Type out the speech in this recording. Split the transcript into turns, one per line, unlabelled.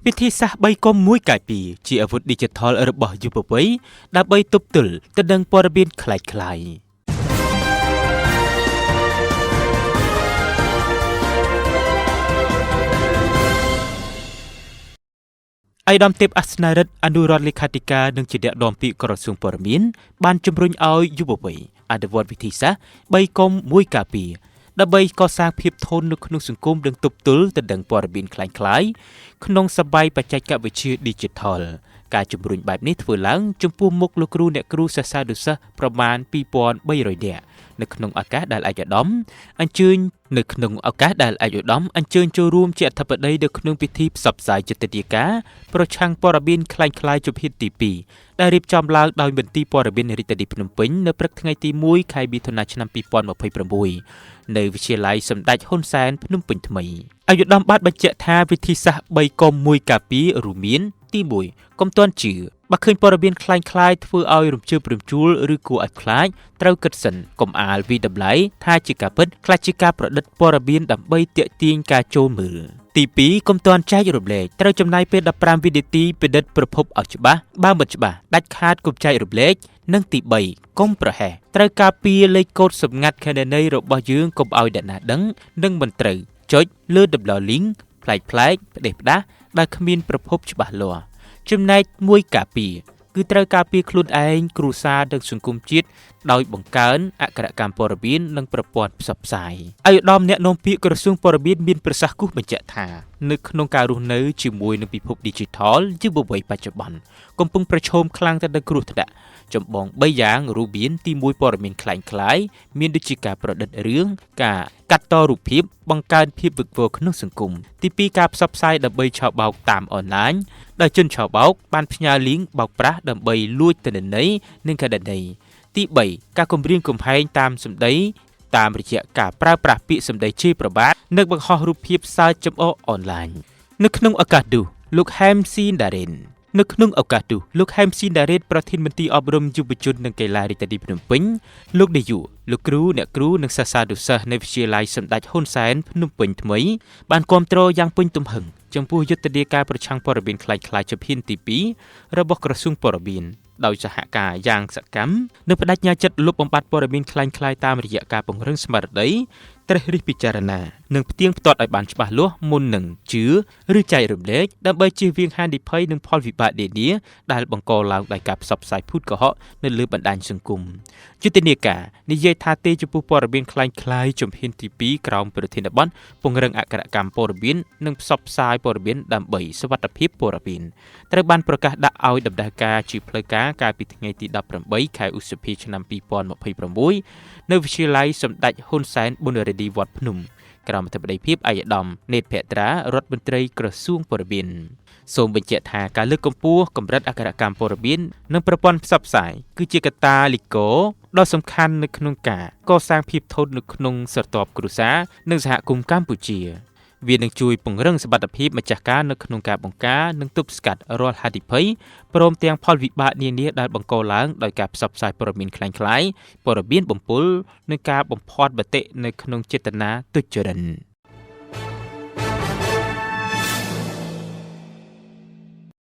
วิธีសាស្ត្រ3កុំ1កាយ2ជាអាវុធ Digital របស់យុវវ័យដើម្បីទប់ទល់ទៅនឹងព័ត៌មានคล้ายៗឯកឧត្តមទេពអាសនរិទ្ធអនុរដ្ឋលេខាធិការនិងជាអ្នកនាំពាក្យក្រសួងព័ត៌មានបានជំរុញឲ្យយុវវ័យអនុវត្តវិធីសាស្ត្រ3កុំ1កាពីដើម្បីកសាងភាពធន់នៅក្នុងសង្គមនិងទប់ទល់ទៅនឹងព័ត៌មានคล้ายៗក្នុងសម័យបច្ចេកវិទ្យា Digital ការជំរុញបែបនេះធ្វើឡើងចំពោះមុខលោកគ្រូអ្នកគ្រូសិស្សានុសិស្សប្រមាណ2300នាក់នៅក្នុងឱកាសដែលឯកឧត្តមអញ្ជើញចូលរួមជាអធិបតីនៅក្នុងពិធីផ្សព្វផ្សាយយុទ្ធនាការប្រឆាំងព័ត៌មានคล้ายៗជំហានទី2ដែលរៀបចំឡើងដោយមន្ទីរព័ត៌មានរាជធានីភ្នំពេញនៅព្រឹកថ្ងៃទី1ខែមិថុនាឆ្នាំ2026នៅវិទ្យាល័យសម្ដេចហ៊ុនសែនភ្នំពេញថ្មីឯកឧត្តមបានបញ្ជាក់ថាវិធីសាស្ត្រ3កុំ1ការពាររួមមានទី1កុំទាន់ជឿបើឃើញព័ត៌មានคล้ายៗធ្វើឲ្យរំជើបរំជួលឬគួរឲ្យខ្លាចត្រូវគិតសិនកុំអាលវិតម្លៃថាជាការពិតខ្លះជាការប្រឌិតព័ត៌មានដើម្បីទាក់ទាញការចូលមើលទី2កុំទាន់ចែករំលែកត្រូវចំណាយពេល15វិនាទីពិនិត្យប្រភពឲ្យច្បាស់បើមិនច្បាស់ដាច់ខាតកុំចែករំលែកនិងទី3កុំប្រហែសត្រូវការពារលេខកូដសម្ងាត់គណនីរបស់យើងកុំឲ្យអ្នកណាដឹងនិងមិនត្រូវចុចលើដំណើរ link ផ្លែកផ្ដេសផ្ដាសដែលគ្មានប្រភពច្បាស់លាស់ចំណែក1ការពារគឺត្រូវការពារខ្លួនឯងគ្រួសារនិងសង្គមជាតិដោយបង្កើនអក្ខរកម្មព័ត៌មាននិងប្រព័ន្ធផ្សព្វផ្សាយឯកឧត្តមអ្នកនាំពាក្យក្រសួងព័ត៌មានមានប្រសាសន៍គូសបញ្ជាក់ថានៅក្នុងការរស់នៅជាមួយនឹងពិភព Digital យុវវ័យបច្ចុប្បន្នកំពុងប្រឈមខ្លាំងទៅនឹងគ្រោះថ្នាក់ចម្បង3យ៉ាងរួមមានទី1ព័ត៌មានคล้ายៗមានដូចជាការប្រឌិតរឿងការកាត់តរូបភាពបង្កើនភាពវឹកវរក្នុងសង្គមទី2ការផ្សព្វផ្សាយដើម្បីឆបោកតាមអនឡាញដោយជនឆបោកបានផ្ញើ link បោកប្រាស់ដើម្បីលួចទិន្នន័យនិងកណន័យទី3ការគំរាមកំហែងតាមសម្ដីតាមរយៈការប្រើប្រាស់ពាក្យសម្ដីជេរប្រមាថនិងបង្ហោះរូបភាពសើចចំអកអនឡាញនៅក្នុងឱកាសនោះលោកហែមស៊ីនដារិនប្រធានមន្ត្រីអប់រំយុវជននិងកីឡារាជធានីភ្នំពេញលោកនាយកលោកគ្រូអ្នកគ្រូនិងសិស្សានុសិស្សនៃវិទ្យាល័យសម្ដេចហ៊ុនសែនភ្នំពេញថ្មីបានគាំទ្រយ៉ាងពេញទំហឹងចំពោះយុទ្ធនាការប្រឆាំងព័ត៌មានคล้ายៗជំហានទី2របស់ក្រសួងព័ត៌មានដោយសហការយ៉ាងសកម្មនិងបដិញ្ញាចិត្តលុបបំបាត់ព័ត៌មានคล้ายៗតាមរយៈការពង្រឹងស្មារតីត្រិះរិះពិចារណានិងផ្ទៀងផ្ទាត់ឲ្យបានច្បាស់លាស់មុននឹងជឿឬចែករំលែកដើម្បីជៀសវាងហានិភ័យនិងផលវិបាកនានាដែលបង្កឡើងដោយការផ្សព្វផ្សាយភូតកុហកនៅលើបណ្ដាញសង្គមយុទ្ធនាការនិយាយថាទេចំពោះព័ត៌មានคล้ายៗជំហានទី2ក្រោមប្រធានបទពង្រឹងអក្ខរកម្មព័ត៌មាននិងផ្សព្វផ្សាយព័ត៌មានដើម្បីសុវត្ថិភាពព័ត៌មានត្រូវបានប្រកាសដាក់ឲ្យដំណើរការជាផ្លូវការកាលពីថ្ងៃទី18ខែឧសភាឆ្នាំ2026នៅវិទ្យាល័យសម្ដេចហ៊ុនសែនប៊ុនរ៉េឌីវត្តភ្នំក្រោមអធិបតីភាពឯកឧត្តមនេតភក្ត្រារដ្ឋមន្ត្រីក្រសួងព័ត៌មានសូមបញ្ជាក់ថាការលើកកម្ពស់កម្រិតអក្ខរកម្មព័ត៌មាននិងប្រព័ន្ធផ្សព្វផ្សាយគឺជាកត្តាលីកូដ៏សំខាន់នៅក្នុងការកសាងភាពធន់នៅក្នុងស្រទាប់គ្រួសារនិងសហគមន៍កម្ពុជាវានឹងជួយពង្រឹងសមត្ថភាពម្ចាស់ការនៅក្នុងការបង្ការនិងទប់ស្កាត់រាល់ហានិភ័យព្រមទាំងផលវិបាកនានាដែលបង្កឡើងដោយការផ្សព្វផ្សាយព័ត៌មានคล้ายៗព័ត៌មានបំពុលនិងការបំផាត់មតិនៅក្នុងចេតនាទុច្ចរិត